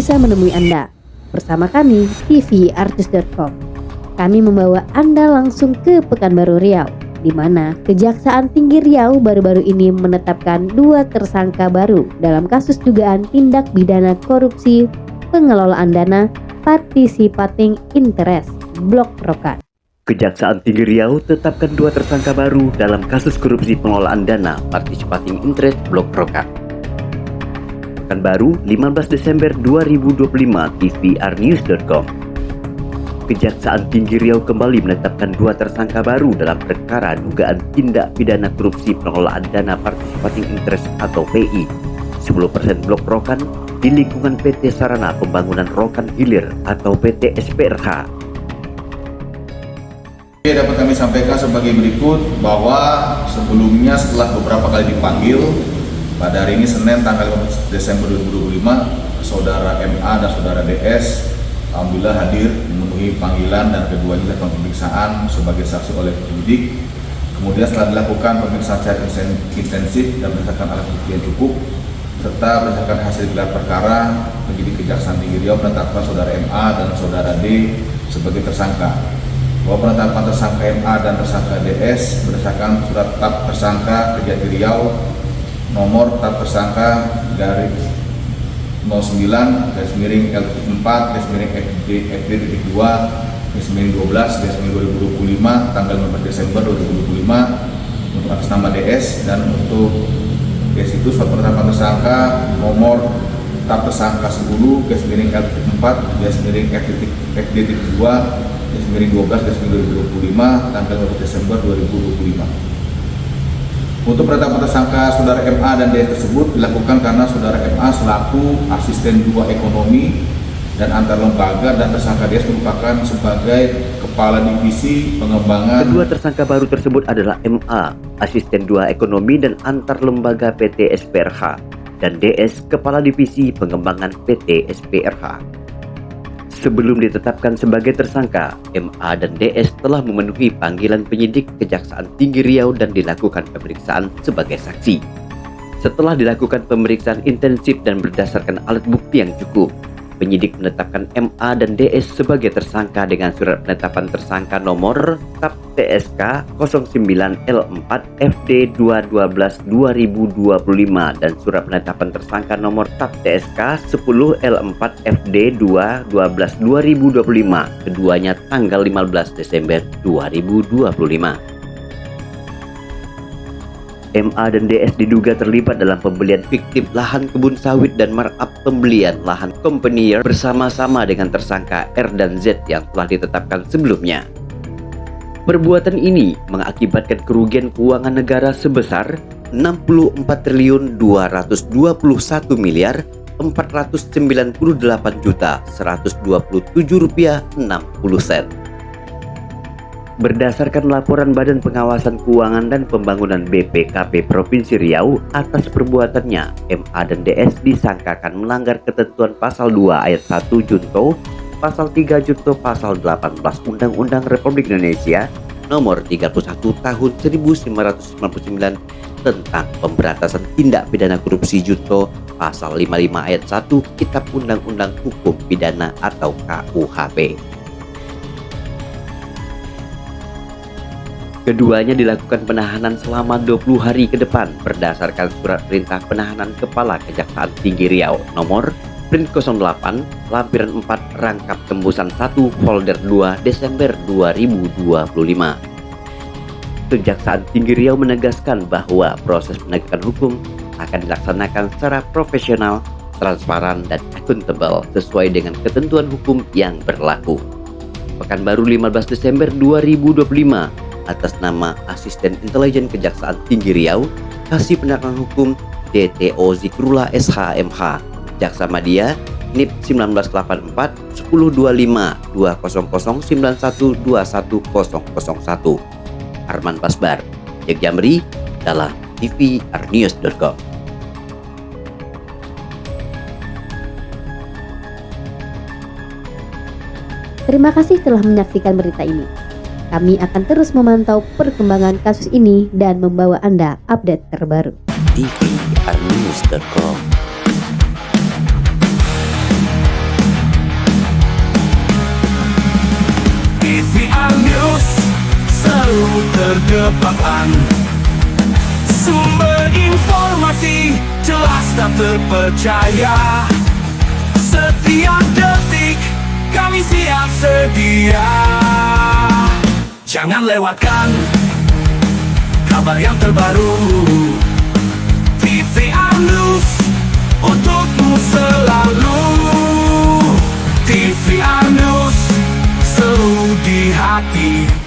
bisa menemui Anda. Bersama kami tvartis.com. Kami membawa Anda langsung ke Pekanbaru Riau, di mana Kejaksaan Tinggi Riau baru-baru ini menetapkan 2 tersangka baru dalam kasus dugaan tindak pidana korupsi pengelolaan dana participating interest Blok Rokan. Kejaksaan Tinggi Riau tetapkan 2 tersangka baru dalam kasus korupsi pengelolaan dana participating interest Blok Rokan. Pekanbaru, 15 Desember 2025, tvrnews.com. Kejaksaan Tinggi Riau kembali menetapkan 2 tersangka baru dalam perkara dugaan tindak pidana korupsi pengelolaan dana participating interest atau PI 10% Blok Rokan di lingkungan PT Sarana Pembangunan Rokan Hilir atau PT SPRH. Dapat kami sampaikan sebagai berikut bahwa sebelumnya setelah beberapa kali dipanggil pada hari ini Senin tanggal 15 Desember 2025, saudara MA dan saudara DS alhamdulillah hadir memenuhi panggilan dan keduanya dilakukan pemeriksaan sebagai saksi oleh penyidik. Kemudian setelah dilakukan pemeriksaan secara intensif dan berdasarkan alat bukti yang cukup serta berdasarkan hasil gelar perkara, penyidik Kejaksaan Tinggi Riau menetapkan saudara MA dan saudara D sebagai tersangka. Bahwa penetapan tersangka MA dan tersangka DS berdasarkan surat tetap tersangka Kejati Riau nomor tetap tersangka garis 09-FD.2/12/2025 tanggal 15 Desember 2025 untuk atas nama DS, dan untuk DS itu surat penetapan tersangka nomor tetap tersangka 10-FD.2/12/2025 tanggal 15 Desember 2025. Untuk penetapan tersangka saudara MA dan DS tersebut dilakukan karena saudara MA selaku asisten 2 ekonomi dan antar lembaga dan tersangka DS merupakan sebagai kepala divisi pengembangan. Kedua tersangka baru tersebut adalah MA, asisten 2 ekonomi dan antar lembaga PT SPRH, dan DS, kepala divisi pengembangan PT SPRH. Sebelum ditetapkan sebagai tersangka, MA dan DS telah memenuhi panggilan penyidik Kejaksaan Tinggi Riau dan dilakukan pemeriksaan sebagai saksi. Setelah dilakukan pemeriksaan intensif dan berdasarkan alat bukti yang cukup, penyidik menetapkan MA dan DS sebagai tersangka dengan surat penetapan tersangka nomor TAP TSK 09-L4-FD212/2025 dan surat penetapan tersangka nomor TAP TSK 10-L4-FD212/2025, keduanya tanggal 15 Desember 2025. MA dan DS diduga terlibat dalam pembelian fiktif lahan kebun sawit dan markup pembelian lahan company bersama-sama dengan tersangka R dan Z yang telah ditetapkan sebelumnya. Perbuatan ini mengakibatkan kerugian keuangan negara sebesar Rp64.498.127.060. Berdasarkan laporan Badan Pengawasan Keuangan dan Pembangunan BPKP Provinsi Riau, atas perbuatannya, MA dan DS disangkakan melanggar ketentuan Pasal 2 Ayat 1 Junto, Pasal 3 Junto, Pasal 18 Undang-Undang Republik Indonesia Nomor 31 Tahun 1999 tentang Pemberantasan Tindak Pidana Korupsi Junto, Pasal 55 Ayat 1 Kitab Undang-Undang Hukum Pidana atau KUHP. Keduanya dilakukan penahanan selama 20 hari ke depan berdasarkan surat perintah penahanan Kepala Kejaksaan Tinggi Riau nomor Print 08 lampiran 4 rangkap tembusan 1 folder 2 Desember 2025. Kejaksaan Tinggi Riau menegaskan bahwa proses penegakan hukum akan dilaksanakan secara profesional, transparan, dan akuntabel sesuai dengan ketentuan hukum yang berlaku. Pekanbaru, 15 Desember 2025, atas nama Asisten Intelijen Kejaksaan Tinggi Riau, Kasih Penegakan Hukum DTO Zikrullah SH.MH, Jaksa Madya, NIP 1984 1025 200 91 21001. Arman Basbar, Jack Jamri, dalam tvrnews.com. Terima kasih telah menyaksikan berita ini. Kami akan terus memantau perkembangan kasus ini dan membawa Anda update terbaru. tvrnews.com. selalu terdepan. Sumber informasi jelas dan terpercaya. Setiap detik kami siap sedia. Jangan lewatkan kabar yang terbaru. TVR News untukmu selalu. TVR News selalu di hati.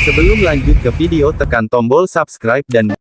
Sebelum lanjut ke video, tekan tombol subscribe dan